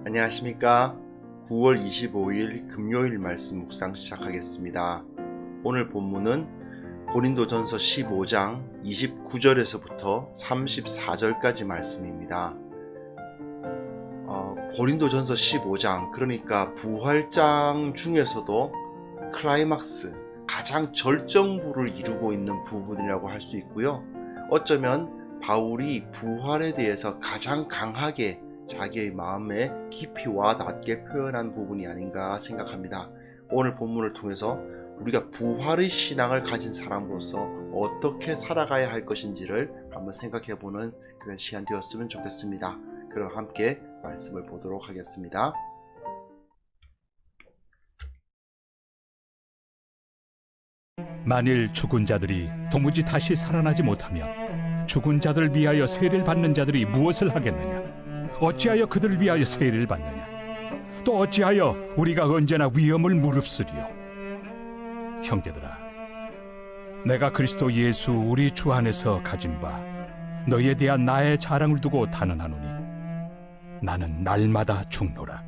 안녕하십니까. 9월 25일 금요일 말씀 묵상 시작하겠습니다. 오늘 본문은 고린도전서 15장 29절에서부터 34절까지 말씀입니다. 고린도전서 15장, 그러니까 부활장 중에서도 클라이막스, 가장 절정부를 이루고 있는 부분이라고 할 수 있고요. 어쩌면 바울이 부활에 대해서 가장 강하게 자기의 마음에 깊이와 낮게 표현한 부분이 아닌가 생각합니다. 오늘 본문을 통해서 우리가 부활의 신앙을 가진 사람으로서 어떻게 살아가야 할 것인지를 한번 생각해보는 그런 시간 되었으면 좋겠습니다. 그럼 함께 말씀을 보도록 하겠습니다. 만일 죽은 자들이 도무지 다시 살아나지 못하면 죽은 자들을 위하여 세례를 받는 자들이 무엇을 하겠느냐? 어찌하여 그들을 위하여 세례를 받느냐? 또 어찌하여 우리가 언제나 위험을 무릅쓰리요? 형제들아, 내가 그리스도 예수 우리 주 안에서 가진 바 너희에 대한 나의 자랑을 두고 단언하노니 나는 날마다 죽노라.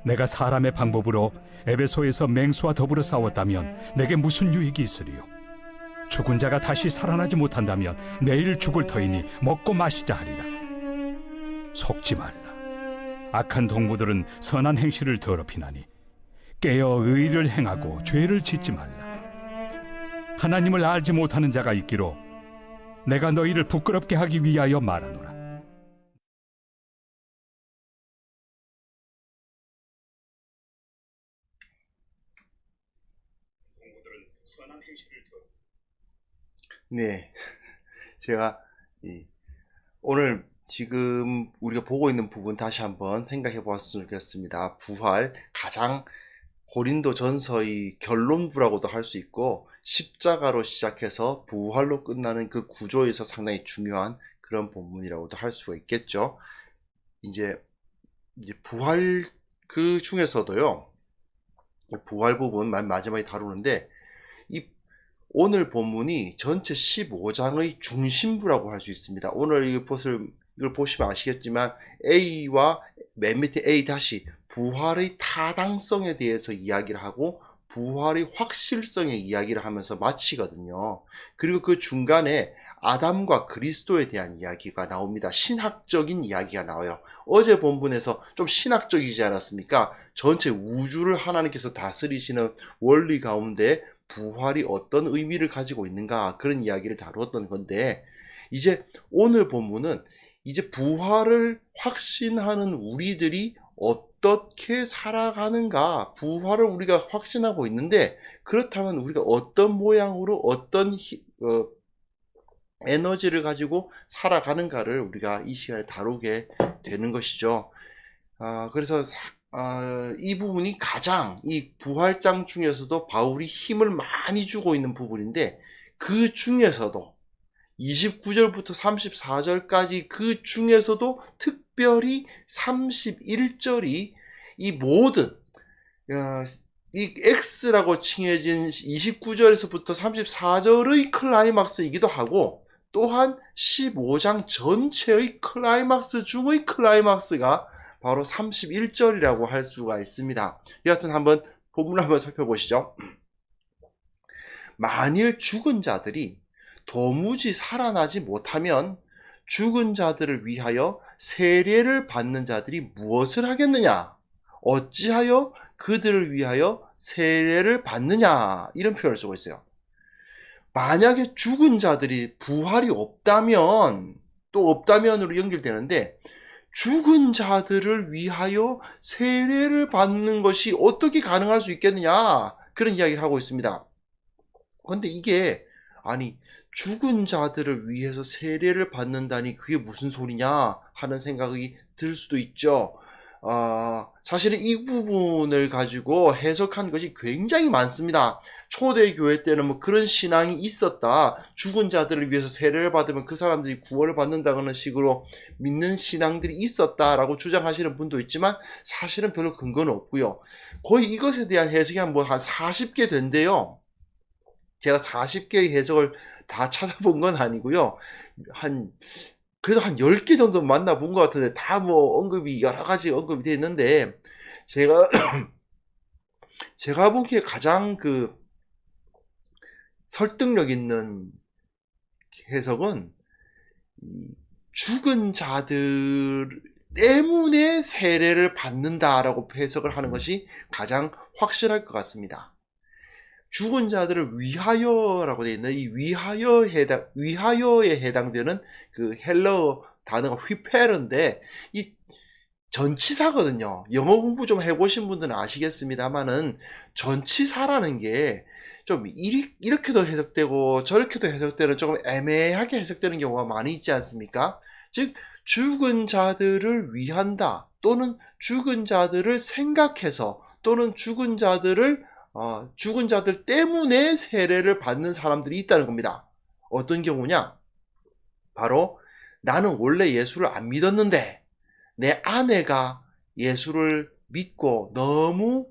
내가 사람의 방법으로 에베소에서 맹수와 더불어 싸웠다면 내게 무슨 유익이 있으리요? 죽은 자가 다시 살아나지 못한다면 내일 죽을 터이니 먹고 마시자 하리라. 속지 말라. 악한 동무들은 선한 행실을 더럽히나니 깨어 의를 행하고 죄를 짓지 말라. 하나님을 알지 못하는 자가 있기로 내가 너희를 부끄럽게 하기 위하여 말하노라. 네, 제가 오늘 지금 우리가 보고 있는 부분 다시 한번 생각해 보았으면 좋겠습니다. 부활, 가장 고린도전서의 결론부라고도 할 수 있고 십자가로 시작해서 부활로 끝나는 그 구조에서 상당히 중요한 그런 본문이라고도 할 수가 있겠죠. 이제 부활 그 중에서도요, 부활 부분 마지막에 다루는데 오늘 본문이 전체 15장의 중심부라고 할 수 있습니다. 오늘 이걸 보시면 아시겠지만 A와 맨 밑에 A 다시 부활의 타당성에 대해서 이야기를 하고 부활의 확실성에 이야기를 하면서 마치거든요. 그리고 그 중간에 아담과 그리스도에 대한 이야기가 나옵니다. 신학적인 이야기가 나와요. 어제 본문에서 좀 신학적이지 않았습니까? 전체 우주를 하나님께서 다스리시는 원리 가운데 부활이 어떤 의미를 가지고 있는가, 그런 이야기를 다루었던 건데, 이제 오늘 본문은 이제 부활을 확신하는 우리들이 어떻게 살아가는가, 부활을 우리가 확신하고 있는데 그렇다면 우리가 어떤 모양으로 어떤 에너지를 가지고 살아가는가를 우리가 이 시간에 다루게 되는 것이죠. 그래서 이 부분이 가장 이 부활장 중에서도 바울이 힘을 많이 주고 있는 부분인데, 그 중에서도 29절부터 34절까지 그 중에서도 특별히 31절이 이 모든 이 X라고 칭해진 29절에서부터 34절의 클라이막스이기도 하고, 또한 15장 전체의 클라이막스 중의 클라이막스가 바로 31절이라고 할 수가 있습니다. 여하튼 한번 본문을 한번 살펴보시죠. 만일 죽은 자들이 도무지 살아나지 못하면 죽은 자들을 위하여 세례를 받는 자들이 무엇을 하겠느냐? 어찌하여 그들을 위하여 세례를 받느냐? 이런 표현을 쓰고 있어요. 만약에 죽은 자들이 부활이 없다면, 또 없다면으로 연결되는데, 죽은 자들을 위하여 세례를 받는 것이 어떻게 가능할 수 있겠느냐, 그런 이야기를 하고 있습니다. 그런데 이게 죽은 자들을 위해서 세례를 받는다니 그게 무슨 소리냐 하는 생각이 들 수도 있죠. 사실은 이 부분을 가지고 해석한 것이 굉장히 많습니다. 초대교회 때는 뭐 그런 신앙이 있었다, 죽은 자들을 위해서 세례를 받으면 그 사람들이 구원을 받는다는 식으로 믿는 신앙들이 있었다라고 주장하시는 분도 있지만 사실은 별로 근거는 없고요. 거의 이것에 대한 해석이 한 40개 된대요. 제가 40개의 해석을 다 찾아본 건 아니고요. 한 그래도 한 10개 정도 만나본 것 같은데 다 뭐 언급이 여러 가지 언급이 되어 있는데 제가 제가 보기에 가장 그 설득력 있는 해석은 이 죽은 자들 때문에 세례를 받는다라고 해석을 하는 것이 가장 확실할 것 같습니다. 죽은 자들을 위하여라고 되어 있는 이 위하여에 해당되는 그 헬러 단어가 휘페르인데 이 전치사거든요. 영어 공부 좀 해보신 분들은 아시겠습니다만은 전치사라는 게 좀 이렇게도 해석되고 저렇게도 해석되는 조금 애매하게 해석되는 경우가 많이 있지 않습니까? 즉 죽은 자들을 위한다 또는 죽은 자들을 생각해서 또는 죽은 자들 때문에 세례를 받는 사람들이 있다는 겁니다. 어떤 경우냐? 바로 나는 원래 예수를 안 믿었는데 내 아내가 예수를 믿고 너무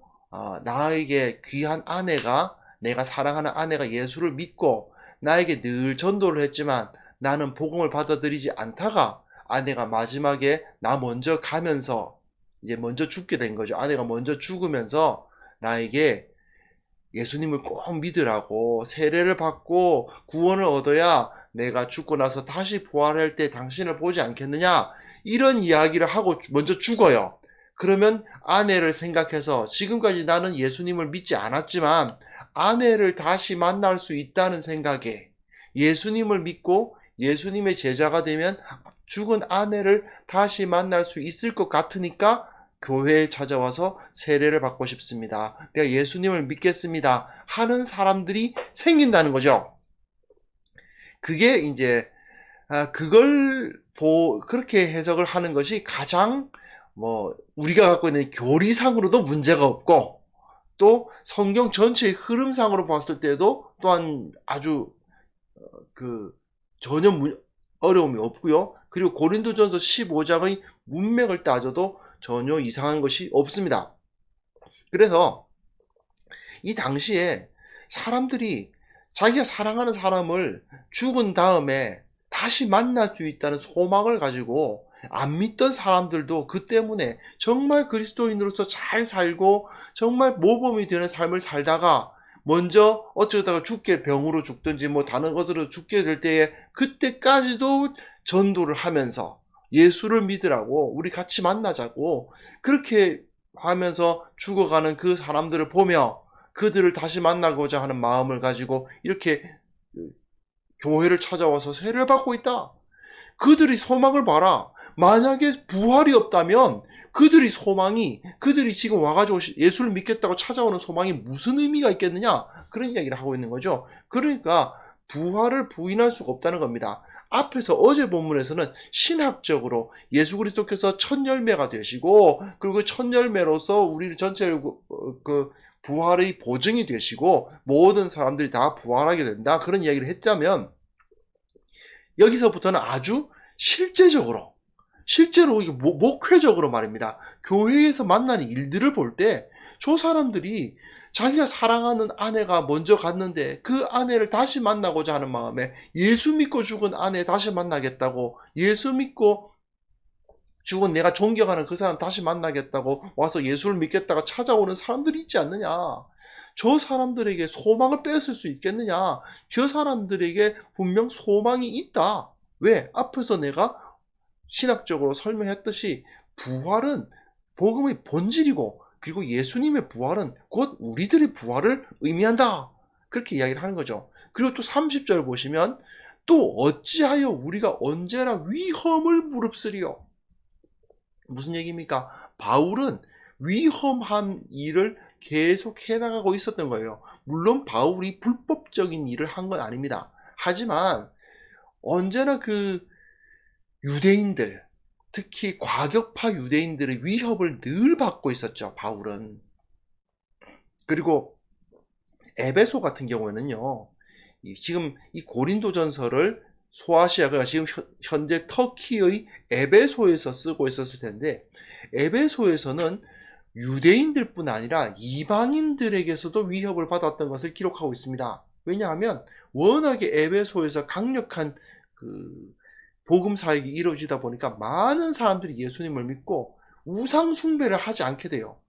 나에게 귀한 아내가 내가 사랑하는 아내가 예수를 믿고 나에게 늘 전도를 했지만 나는 복음을 받아들이지 않다가 아내가 마지막에 나 먼저 가면서 이제 먼저 죽게 된 거죠. 아내가 먼저 죽으면서 나에게 예수님을 꼭 믿으라고 세례를 받고 구원을 얻어야 내가 죽고 나서 다시 부활할 때 당신을 보지 않겠느냐 이런 이야기를 하고 먼저 죽어요. 그러면 아내를 생각해서 지금까지 나는 예수님을 믿지 않았지만 아내를 다시 만날 수 있다는 생각에 예수님을 믿고 예수님의 제자가 되면 죽은 아내를 다시 만날 수 있을 것 같으니까 교회에 찾아와서 세례를 받고 싶습니다. 내가 예수님을 믿겠습니다. 하는 사람들이 생긴다는 거죠. 그게 이제 그렇게 해석을 하는 것이 가장 우리가 갖고 있는 교리상으로도 문제가 없고 또 성경 전체의 흐름상으로 봤을 때도 또한 아주 전혀 어려움이 없고요. 그리고 고린도전서 15장의 문맥을 따져도 전혀 이상한 것이 없습니다. 그래서 이 당시에 사람들이 자기가 사랑하는 사람을 죽은 다음에 다시 만날 수 있다는 소망을 가지고 안 믿던 사람들도 그 때문에 정말 그리스도인으로서 잘 살고 정말 모범이 되는 삶을 살다가 먼저 어쩌다가 병으로 죽든지 다른 것으로 죽게 될 때에 그때까지도 전도를 하면서 예수를 믿으라고 우리 같이 만나자고 그렇게 하면서 죽어가는 그 사람들을 보며 그들을 다시 만나고자 하는 마음을 가지고 이렇게 교회를 찾아와서 세례를 받고 있다. 그들이 소망을 봐라. 만약에 부활이 없다면 그들이 지금 와가지고 예수를 믿겠다고 찾아오는 소망이 무슨 의미가 있겠느냐? 그런 이야기를 하고 있는 거죠. 그러니까 부활을 부인할 수가 없다는 겁니다. 앞에서 어제 본문에서는 신학적으로 예수 그리스도께서 첫 열매가 되시고 그리고 첫 열매로서 우리 전체를 부활의 보증이 되시고 모든 사람들이 다 부활하게 된다. 그런 이야기를 했다면 여기서부터는 아주 실제로 목회적으로 말입니다. 교회에서 만나는 일들을 볼 때 저 사람들이 자기가 사랑하는 아내가 먼저 갔는데 그 아내를 다시 만나고자 하는 마음에 예수 믿고 죽은 아내 다시 만나겠다고 예수 믿고 죽은 내가 존경하는 그 사람 다시 만나겠다고 와서 예수를 믿겠다가 찾아오는 사람들이 있지 않느냐. 저 사람들에게 소망을 뺏을 수 있겠느냐. 저 사람들에게 분명 소망이 있다. 왜? 앞에서 내가 신학적으로 설명했듯이 부활은 복음의 본질이고 그리고 예수님의 부활은 곧 우리들의 부활을 의미한다. 그렇게 이야기를 하는 거죠. 그리고 또 30절 보시면 또 어찌하여 우리가 언제나 위험을 무릅쓰리요. 무슨 얘기입니까? 바울은 위험한 일을 계속 해나가고 있었던 거예요. 물론 바울이 불법적인 일을 한 건 아닙니다. 하지만 언제나 그 유대인들, 특히 과격파 유대인들의 위협을 늘 받고 있었죠. 바울은. 그리고 에베소 같은 경우에는요. 지금 이 고린도전서를 소아시아가 지금 현재 터키의 에베소에서 쓰고 있었을 텐데 에베소에서는 유대인들뿐 아니라 이방인들에게서도 위협을 받았던 것을 기록하고 있습니다. 왜냐하면 워낙에 에베소에서 강력한 복음 사역이 이루어지다 보니까 많은 사람들이 예수님을 믿고 우상 숭배를 하지 않게 돼요.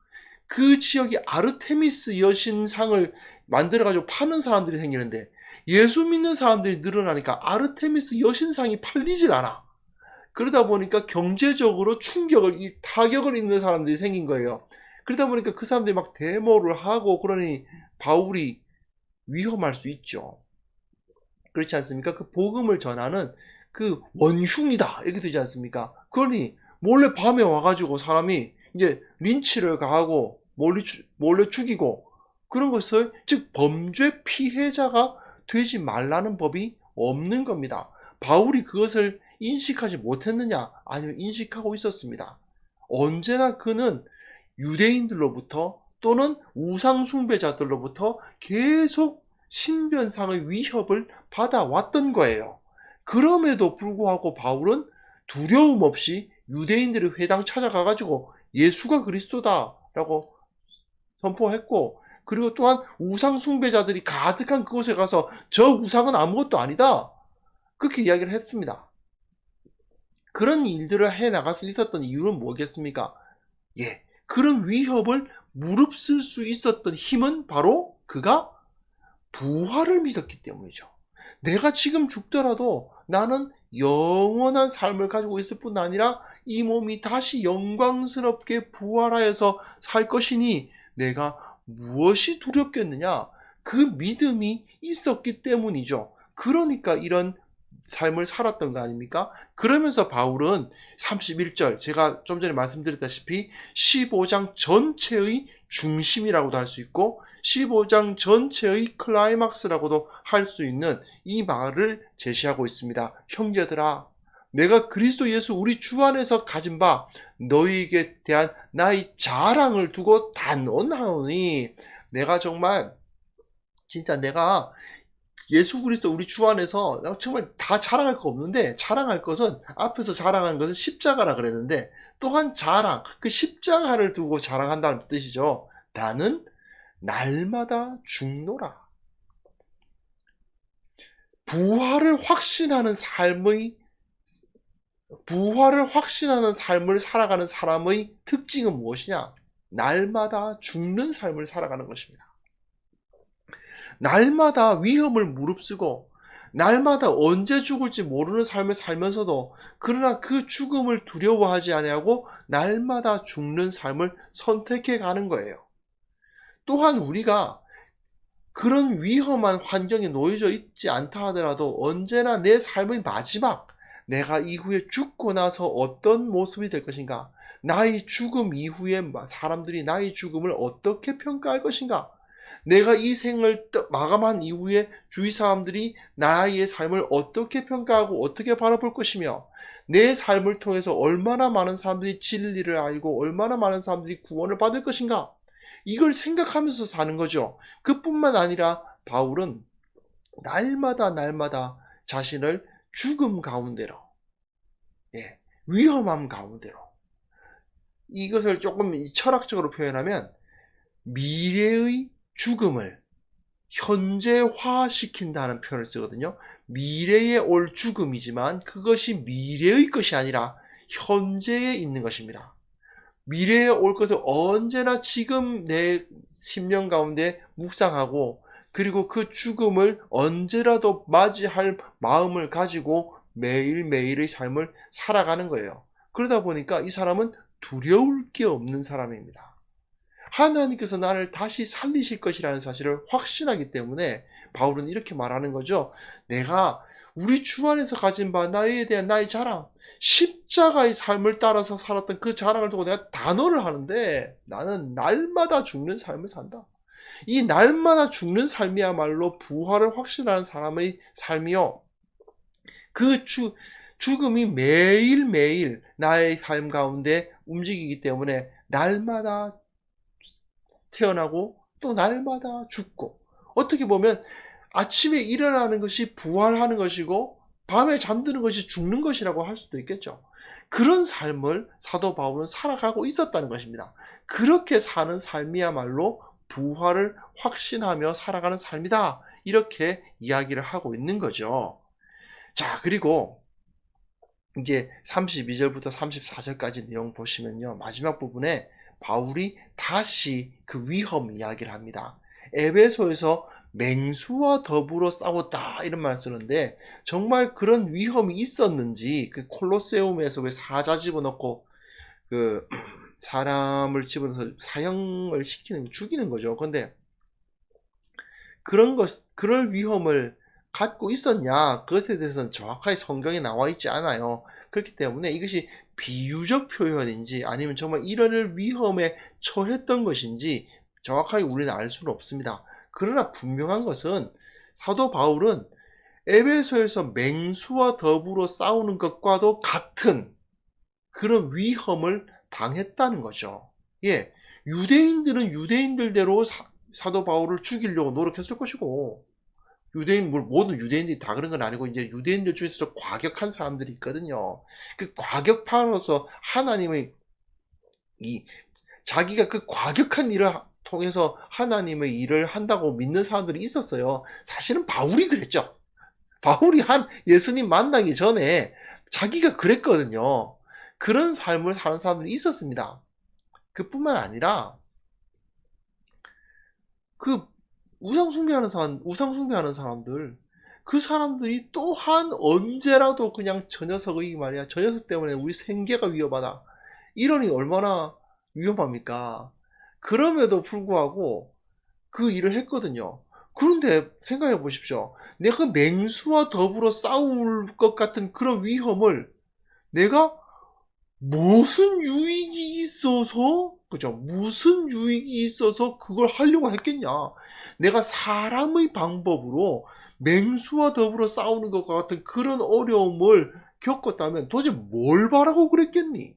그 지역이 아르테미스 여신상을 만들어가지고 파는 사람들이 생기는데, 예수 믿는 사람들이 늘어나니까 아르테미스 여신상이 팔리질 않아. 그러다 보니까 경제적으로 타격을 입는 사람들이 생긴 거예요. 그러다 보니까 그 사람들이 막 데모를 하고 그러니 바울이 위험할 수 있죠. 그렇지 않습니까? 그 복음을 전하는 그 원흉이다 이렇게 되지 않습니까? 그러니 몰래 밤에 와가지고 사람이 이제 린치를 가하고 몰래 죽이고 그런 것을, 즉 범죄 피해자가 되지 말라는 법이 없는 겁니다. 바울이 그것을 인식하지 못했느냐? 아니요, 인식하고 있었습니다. 언제나 그는 유대인들로부터 또는 우상숭배자들로부터 계속 신변상의 위협을 받아왔던 거예요. 그럼에도 불구하고 바울은 두려움 없이 유대인들의 회당 찾아가가지고 예수가 그리스도다라고 선포했고, 그리고 또한 우상숭배자들이 가득한 그곳에 가서 저 우상은 아무것도 아니다, 그렇게 이야기를 했습니다. 그런 일들을 해나갈 수 있었던 이유는 뭐겠습니까? 그런 위협을 무릅쓸 수 있었던 힘은 바로 그가 부활을 믿었기 때문이죠. 내가 지금 죽더라도 나는 영원한 삶을 가지고 있을 뿐 아니라 이 몸이 다시 영광스럽게 부활하여서 살 것이니 내가 무엇이 두렵겠느냐? 그 믿음이 있었기 때문이죠. 그러니까 이런 삶을 살았던 거 아닙니까? 그러면서 바울은 31절, 제가 좀 전에 말씀드렸다시피 15장 전체의 중심이라고도 할 수 있고 15장 전체의 클라이막스라고도 할 수 있는 이 말을 제시하고 있습니다. 형제들아, 내가 그리스도 예수 우리 주 안에서 가진 바 너희에게 대한 나의 자랑을 두고 단언하오니, 내가 정말 진짜 내가 예수 그리스도 우리 주 안에서 정말 다 자랑할 거 없는데, 자랑할 것은 앞에서 자랑한 것은 십자가라 그랬는데, 또한 자랑, 그 십자가를 두고 자랑한다는 뜻이죠. 나는 날마다 죽노라. 부활을 확신하는 삶을 살아가는 사람의 특징은 무엇이냐? 날마다 죽는 삶을 살아가는 것입니다. 날마다 위험을 무릅쓰고 날마다 언제 죽을지 모르는 삶을 살면서도, 그러나 그 죽음을 두려워하지 아니하고 날마다 죽는 삶을 선택해 가는 거예요. 또한 우리가 그런 위험한 환경에 놓여져 있지 않다 하더라도 언제나 내 삶의 마지막, 내가 이후에 죽고 나서 어떤 모습이 될 것인가, 나의 죽음 이후에 사람들이 나의 죽음을 어떻게 평가할 것인가, 내가 이 생을 마감한 이후에 주위 사람들이 나의 삶을 어떻게 평가하고 어떻게 바라볼 것이며, 내 삶을 통해서 얼마나 많은 사람들이 진리를 알고 얼마나 많은 사람들이 구원을 받을 것인가, 이걸 생각하면서 사는 거죠. 그뿐만 아니라 바울은 날마다 자신을 죽음 가운데로, 위험함 가운데로, 이것을 조금 철학적으로 표현하면 미래의 죽음을 현재화시킨다는 표현을 쓰거든요. 미래에 올 죽음이지만 그것이 미래의 것이 아니라 현재에 있는 것입니다. 미래에 올 것을 언제나 지금 내 심령 가운데 묵상하고, 그리고 그 죽음을 언제라도 맞이할 마음을 가지고 매일매일의 삶을 살아가는 거예요. 그러다 보니까 이 사람은 두려울 게 없는 사람입니다. 하나님께서 나를 다시 살리실 것이라는 사실을 확신하기 때문에 바울은 이렇게 말하는 거죠. 내가 우리 주 안에서 가진 바 나에 대한 나의 자랑, 십자가의 삶을 따라서 살았던 그 자랑을 두고 내가 단언을 하는데, 나는 날마다 죽는 삶을 산다. 이 날마다 죽는 삶이야말로 부활을 확신하는 사람의 삶이요, 그 죽음이 매일매일 나의 삶 가운데 움직이기 때문에 날마다 태어나고 또 날마다 죽고, 어떻게 보면 아침에 일어나는 것이 부활하는 것이고 밤에 잠드는 것이 죽는 것이라고 할 수도 있겠죠. 그런 삶을 사도 바울은 살아가고 있었다는 것입니다. 그렇게 사는 삶이야말로 부활을 확신하며 살아가는 삶이다, 이렇게 이야기를 하고 있는 거죠. 자, 그리고 이제 32절부터 34절까지 내용 보시면요. 마지막 부분에 바울이 다시 그 위험 이야기를 합니다. 에베소에서 맹수와 더불어 싸웠다 이런 말을 쓰는데 정말 그런 위험이 있었는지 그 콜로세움에서 왜 사자 집어넣고 그 사람을 집어넣어서 사형을 시키는 죽이는 거죠. 근데 그럴 위험을 갖고 있었냐? 그것에 대해서는 정확하게 성경에 나와 있지 않아요. 그렇기 때문에 이것이 비유적 표현인지 아니면 정말 이런 위험에 처했던 것인지 정확하게 우리는 알 수는 없습니다. 그러나 분명한 것은 사도 바울은 에베소에서 맹수와 더불어 싸우는 것과도 같은 그런 위험을 당했다는 거죠. 예, 유대인들은 유대인들대로 사도 바울을 죽이려고 노력했을 것이고 모든 유대인들이 다 그런 건 아니고 이제 유대인들 중에서도 과격한 사람들이 있거든요. 그 과격파로서 하나님의 자기가 그 과격한 일을 통해서 하나님의 일을 한다고 믿는 사람들이 있었어요. 사실은 바울이 그랬죠. 바울이 예수님 만나기 전에 자기가 그랬거든요. 그런 삶을 사는 사람들이 있었습니다. 그뿐만 아니라 그 우상 숭배하는 사람들, 그 사람들이 또한 언제라도 그냥 저 녀석의 말이야, 저 녀석 때문에 우리 생계가 위험하다, 이러니 얼마나 위험합니까? 그럼에도 불구하고 그 일을 했거든요. 그런데 생각해 보십시오. 내가 그 맹수와 더불어 싸울 것 같은 그런 위험을 내가 무슨 유익이 있어서, 그죠? 무슨 유익이 있어서 그걸 하려고 했겠냐? 내가 사람의 방법으로 맹수와 더불어 싸우는 것과 같은 그런 어려움을 겪었다면 도대체 뭘 바라고 그랬겠니?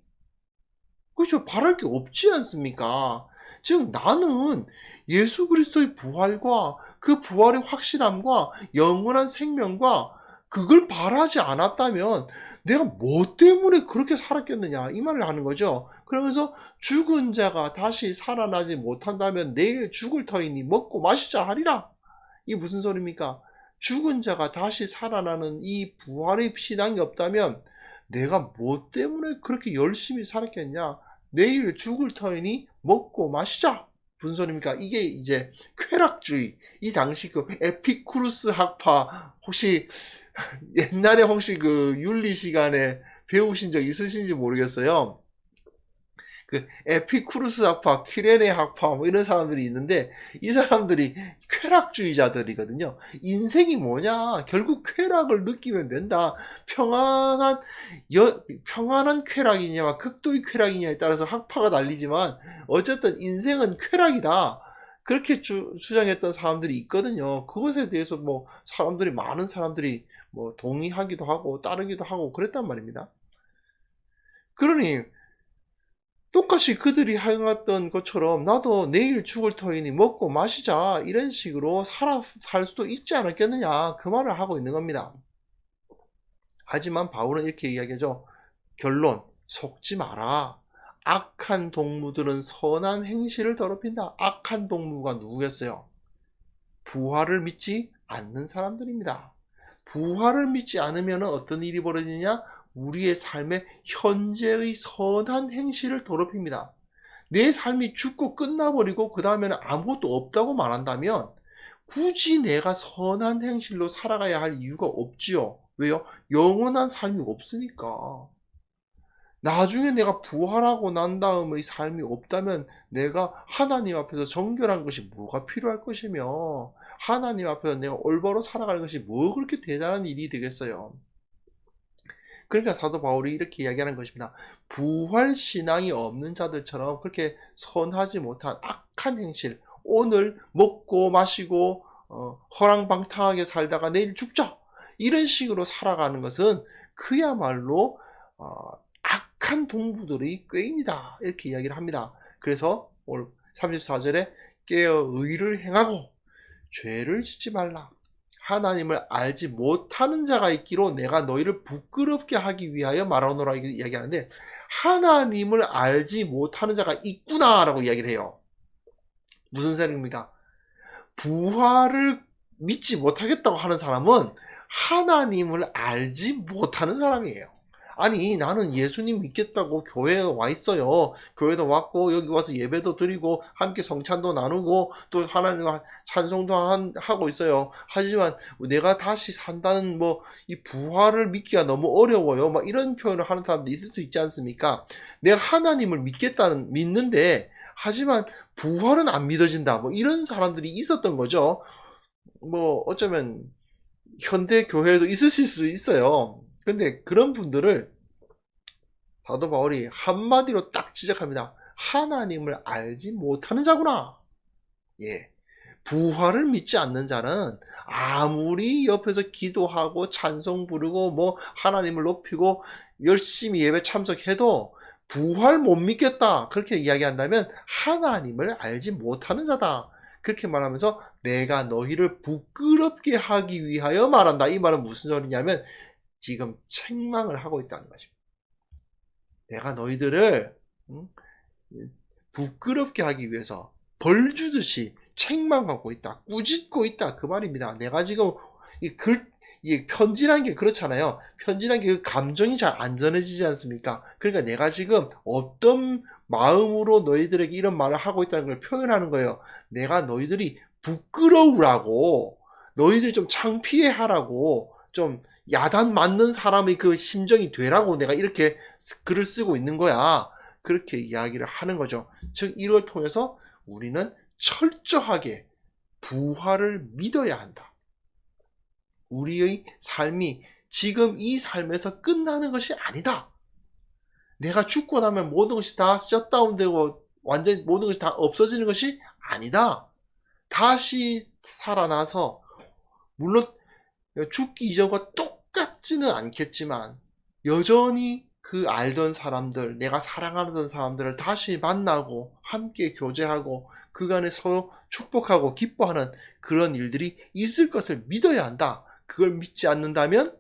그죠? 바랄 게 없지 않습니까? 즉, 나는 예수 그리스도의 부활과 그 부활의 확실함과 영원한 생명과 그걸 바라지 않았다면 내가 뭐 때문에 그렇게 살았겠느냐 이 말을 하는 거죠. 그러면서 죽은 자가 다시 살아나지 못한다면 내일 죽을 터이니 먹고 마시자 하리라. 이게 무슨 소리입니까? 죽은 자가 다시 살아나는 이 부활의 신앙이 없다면 내가 뭐 때문에 그렇게 열심히 살았겠냐? 내일 죽을 터이니 먹고 마시자. 무슨 소리입니까? 이게 이제 쾌락주의. 이 당시 그 에피쿠루스 학파 혹시 옛날에 혹시 그 윤리 시간에 배우신 적 있으신지 모르겠어요. 그 에피쿠루스 학파, 키레네 학파 뭐 이런 사람들이 있는데 이 사람들이 쾌락주의자들이거든요. 인생이 뭐냐? 결국 쾌락을 느끼면 된다. 평안한 쾌락이냐, 극도의 쾌락이냐에 따라서 학파가 달리지만 어쨌든 인생은 쾌락이다. 그렇게 주장했던 사람들이 있거든요. 그것에 대해서 뭐 많은 사람들이 뭐 동의하기도 하고 따르기도 하고 그랬단 말입니다. 그러니 똑같이 그들이 행했던 것처럼 나도 내일 죽을 터이니 먹고 마시자 이런 식으로 살 수도 있지 않았겠느냐 그 말을 하고 있는 겁니다. 하지만 바울은 이렇게 이야기하죠. 결론, 속지 마라. 악한 동무들은 선한 행실을 더럽힌다. 악한 동무가 누구겠어요? 부활을 믿지 않는 사람들입니다. 부활을 믿지 않으면 어떤 일이 벌어지냐? 우리의 삶의 현재의 선한 행실을 더럽힙니다. 내 삶이 죽고 끝나버리고 그 다음에는 아무것도 없다고 말한다면 굳이 내가 선한 행실로 살아가야 할 이유가 없지요. 왜요? 영원한 삶이 없으니까. 나중에 내가 부활하고 난 다음의 삶이 없다면 내가 하나님 앞에서 정결한 것이 뭐가 필요할 것이며 하나님 앞에서 내가 올바로 살아갈 것이 뭐 그렇게 대단한 일이 되겠어요. 그러니까 사도 바울이 이렇게 이야기하는 것입니다. 부활 신앙이 없는 자들처럼 그렇게 선하지 못한 악한 행실, 오늘 먹고 마시고 허랑방탕하게 살다가 내일 죽자 이런 식으로 살아가는 것은 그야말로 악한 동부들의 꾀입니다. 이렇게 이야기를 합니다. 그래서 오늘 34절에 깨어 의를 행하고 죄를 짓지 말라. 하나님을 알지 못하는 자가 있기로 내가 너희를 부끄럽게 하기 위하여 말하노라 이야기하는데 하나님을 알지 못하는 자가 있구나 라고 이야기를 해요. 무슨 소리입니까? 부활을 믿지 못하겠다고 하는 사람은 하나님을 알지 못하는 사람이에요. 아니, 나는 예수님 믿겠다고 교회에 와 있어요. 교회도 왔고 여기 와서 예배도 드리고 함께 성찬도 나누고 또 하나님 찬송도 하고 있어요. 하지만 내가 다시 산다는 이 부활을 믿기가 너무 어려워요. 막 이런 표현을 하는 사람도 있을 수 있지 않습니까? 내가 하나님을 믿는데 하지만 부활은 안 믿어진다. 이런 사람들이 있었던 거죠. 어쩌면 현대 교회에도 있으실 수 있어요. 근데 그런 분들을 사도 바울이 한마디로 딱 지적합니다. 하나님을 알지 못하는 자구나. 예. 부활을 믿지 않는 자는 아무리 옆에서 기도하고 찬송 부르고 하나님을 높이고 열심히 예배 참석해도 부활 못 믿겠다. 그렇게 이야기한다면 하나님을 알지 못하는 자다. 그렇게 말하면서 내가 너희를 부끄럽게 하기 위하여 말한다. 이 말은 무슨 소리냐면 지금 책망을 하고 있다는 거죠. 내가 너희들을 부끄럽게 하기 위해서 벌 주듯이 책망하고 있다. 꾸짖고 있다. 그 말입니다. 내가 지금 이 편지란 게 그렇잖아요. 편지란 게 그 감정이 잘 안 전해지지 않습니까? 그러니까 내가 지금 어떤 마음으로 너희들에게 이런 말을 하고 있다는 걸 표현하는 거예요. 내가 너희들이 부끄러우라고, 너희들이 좀 창피해하라고, 좀 야단 맞는 사람의 그 심정이 되라고 내가 이렇게 글을 쓰고 있는 거야. 그렇게 이야기를 하는 거죠. 즉 이걸 통해서 우리는 철저하게 부활을 믿어야 한다. 우리의 삶이 지금 이 삶에서 끝나는 것이 아니다. 내가 죽고 나면 모든 것이 다 셧다운되고 완전히 모든 것이 다 없어지는 것이 아니다. 다시 살아나서 물론 죽기 이전과 똑같지는 않겠지만 여전히 그 알던 사람들, 내가 사랑하던 사람들을 다시 만나고 함께 교제하고 그간에 서로 축복하고 기뻐하는 그런 일들이 있을 것을 믿어야 한다. 그걸 믿지 않는다면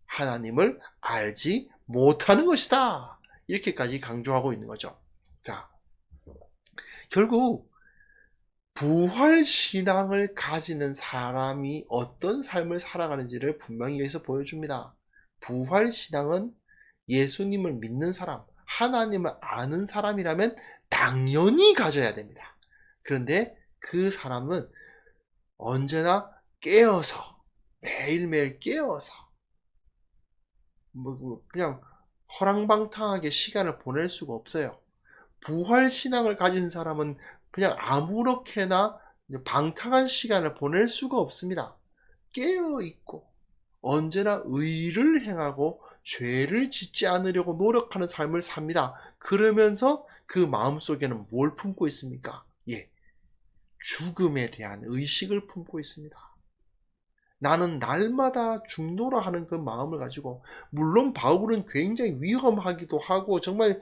하나님을 알지 못하는 것이다. 이렇게까지 강조하고 있는 거죠. 자, 결국 부활신앙을 가지는 사람이 어떤 삶을 살아가는지를 분명히 여기서 보여줍니다. 부활신앙은 예수님을 믿는 사람, 하나님을 아는 사람이라면 당연히 가져야 됩니다. 그런데 그 사람은 언제나 깨어서, 매일매일 깨어서 그냥 허랑방탕하게 시간을 보낼 수가 없어요. 부활신앙을 가진 사람은 그냥 아무렇게나 방탕한 시간을 보낼 수가 없습니다. 깨어있고 언제나 의를 행하고 죄를 짓지 않으려고 노력하는 삶을 삽니다. 그러면서 그 마음속에는 뭘 품고 있습니까? 예, 죽음에 대한 의식을 품고 있습니다. 나는 날마다 죽노라 하는 그 마음을 가지고, 물론 바울은 굉장히 위험하기도 하고 정말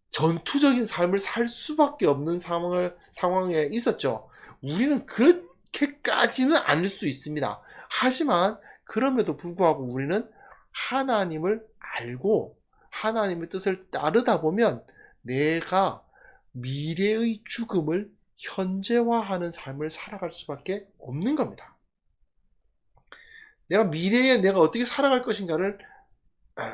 전투적인 삶을 살 수밖에 없는 상황에 있었죠. 우리는 그렇게까지는 아닐 수 있습니다. 하지만 그럼에도 불구하고 우리는 하나님을 알고 하나님의 뜻을 따르다 보면 내가 미래의 죽음을 현재화하는 삶을 살아갈 수밖에 없는 겁니다. 내가 미래에 내가 어떻게 살아갈 것인가를,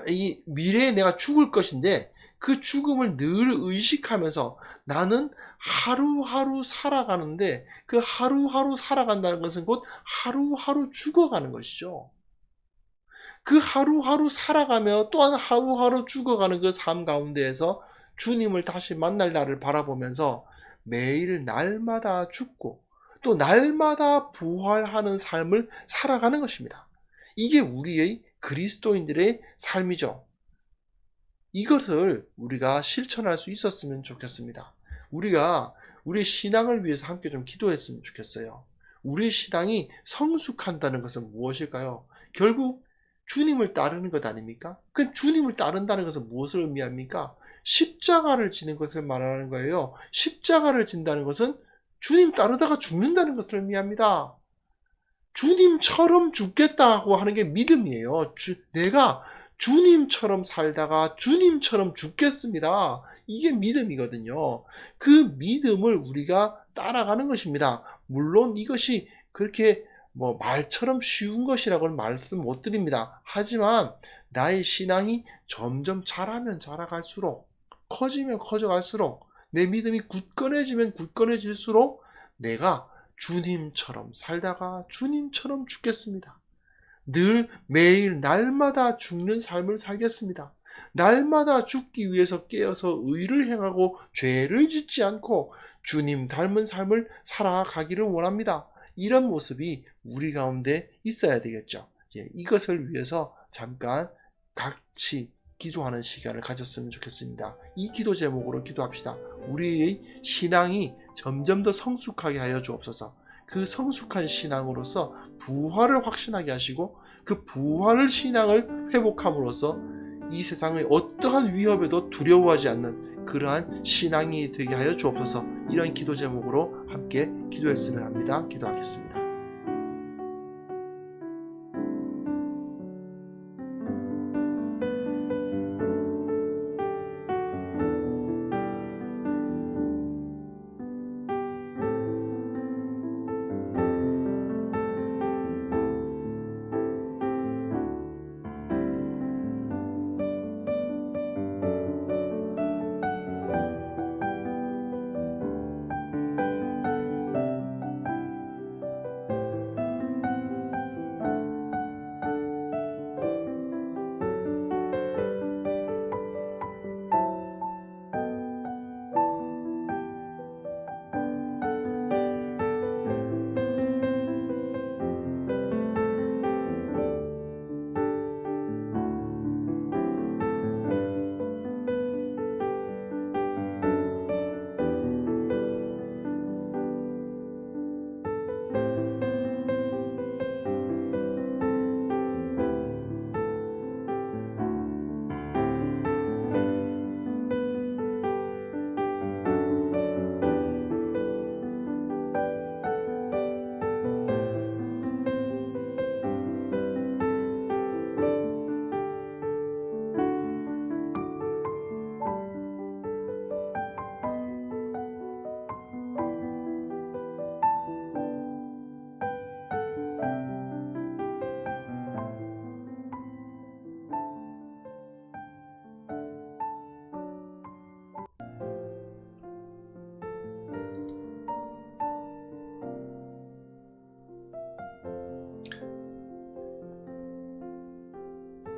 이 미래에 내가 죽을 것인데 그 죽음을 늘 의식하면서 나는 하루하루 살아가는데, 그 하루하루 살아간다는 것은 곧 하루하루 죽어가는 것이죠. 그 하루하루 살아가며 또한 하루하루 죽어가는 그 삶 가운데에서 주님을 다시 만날 날을 바라보면서 매일 날마다 죽고 또 날마다 부활하는 삶을 살아가는 것입니다. 이게 우리의 그리스도인들의 삶이죠. 이것을 우리가 실천할 수 있었으면 좋겠습니다. 우리가 우리의 신앙을 위해서 함께 좀 기도했으면 좋겠어요. 우리의 신앙이 성숙한다는 것은 무엇일까요? 결국 주님을 따르는 것 아닙니까? 그 주님을 따른다는 것은 무엇을 의미합니까? 십자가를 지는 것을 말하는 거예요. 십자가를 진다는 것은 주님 따르다가 죽는다는 것을 의미합니다. 주님처럼 죽겠다고 하는 게 믿음이에요. 내가 주님처럼 살다가 주님처럼 죽겠습니다. 이게 믿음이거든요. 그 믿음을 우리가 따라가는 것입니다. 물론 이것이 그렇게 뭐 말처럼 쉬운 것이라고는 말씀 못 드립니다. 하지만 나의 신앙이 점점 자라면 자라갈수록, 커지면 커져갈수록, 내 믿음이 굳건해지면 굳건해질수록 내가 주님처럼 살다가 주님처럼 죽겠습니다. 늘 매일 날마다 죽는 삶을 살겠습니다. 날마다 죽기 위해서 깨어서 의를 행하고 죄를 짓지 않고 주님 닮은 삶을 살아가기를 원합니다. 이런 모습이 우리 가운데 있어야 되겠죠. 이것을 위해서 잠깐 같이 기도하는 시간을 가졌으면 좋겠습니다. 이 기도 제목으로 기도합시다. 우리의 신앙이 점점 더 성숙하게 하여 주옵소서. 그 성숙한 신앙으로서 부활을 확신하게 하시고 그 부활을 신앙을 회복함으로써 이 세상의 어떠한 위협에도 두려워하지 않는 그러한 신앙이 되게 하여 주옵소서. 이런 기도 제목으로 함께 기도했으면 합니다. 기도하겠습니다.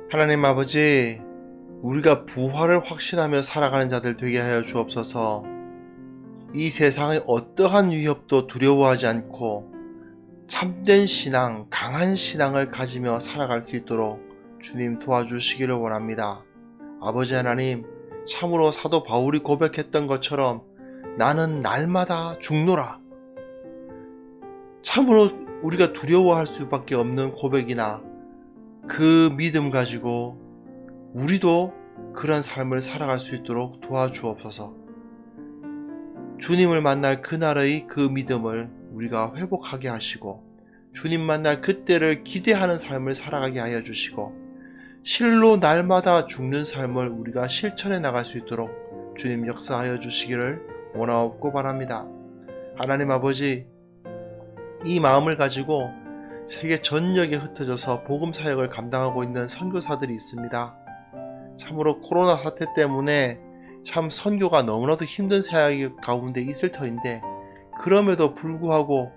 하나님 아버지, 우리가 부활을 확신하며 살아가는 자들 되게 하여 주옵소서. 이 세상의 어떠한 위협도 두려워하지 않고 참된 신앙, 강한 신앙을 가지며 살아갈 수 있도록 주님 도와주시기를 원합니다. 아버지 하나님, 참으로 사도 바울이 고백했던 것처럼 나는 날마다 죽노라. 참으로 우리가 두려워할 수밖에 없는 고백이나 그 믿음 가지고 우리도 그런 삶을 살아갈 수 있도록 도와주옵소서. 주님을 만날 그날의 그 믿음을 우리가 회복하게 하시고 주님 만날 그때를 기대하는 삶을 살아가게 하여 주시고 실로 날마다 죽는 삶을 우리가 실천해 나갈 수 있도록 주님 역사하여 주시기를 원하옵고 바랍니다. 하나님 아버지, 이 마음을 가지고 세계 전역에 흩어져서 복음 사역을 감당하고 있는 선교사들이 있습니다. 참으로 코로나 사태 때문에 참 선교가 너무나도 힘든 사역 가운데 있을 터인데 그럼에도 불구하고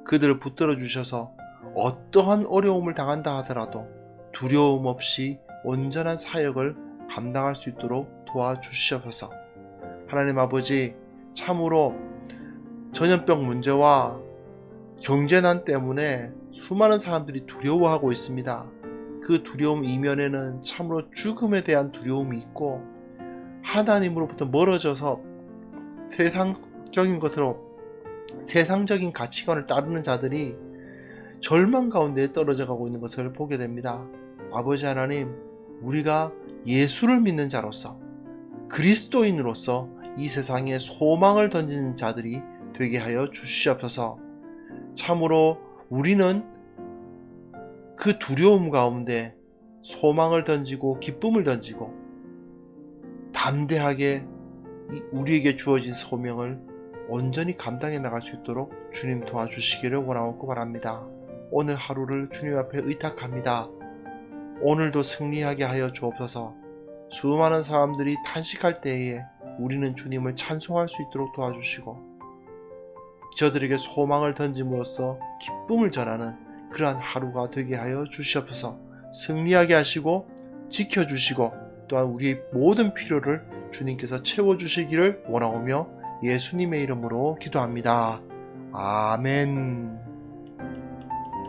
그들을 붙들어 주셔서 어떠한 어려움을 당한다 하더라도 두려움 없이 온전한 사역을 감당할 수 있도록 도와주시옵소서. 하나님 아버지, 참으로 전염병 문제와 경제난 때문에 수많은 사람들이 두려워하고 있습니다. 그 두려움 이면에는 참으로 죽음에 대한 두려움이 있고 하나님으로부터 멀어져서 세상적인 것으로 세상적인 가치관을 따르는 자들이 절망 가운데 떨어져 가고 있는 것을 보게 됩니다. 아버지 하나님, 우리가 예수를 믿는 자로서 그리스도인으로서 이 세상에 소망을 던지는 자들이 되게 하여 주시옵소서. 참으로 우리는 그 두려움 가운데 소망을 던지고 기쁨을 던지고 담대하게 우리에게 주어진 소명을 온전히 감당해 나갈 수 있도록 주님 도와주시기를 원하옵고 바랍니다. 오늘 하루를 주님 앞에 의탁합니다. 오늘도 승리하게 하여 주옵소서. 수많은 사람들이 탄식할 때에 우리는 주님을 찬송할 수 있도록 도와주시고, 저들에게 소망을 던짐으로써 기쁨을 전하는 그러한 하루가 되게 하여 주시옵소서. 승리하게 하시고 지켜주시고 또한 우리의 모든 필요를 주님께서 채워주시기를 원하오며 예수님의 이름으로 기도합니다. 아멘.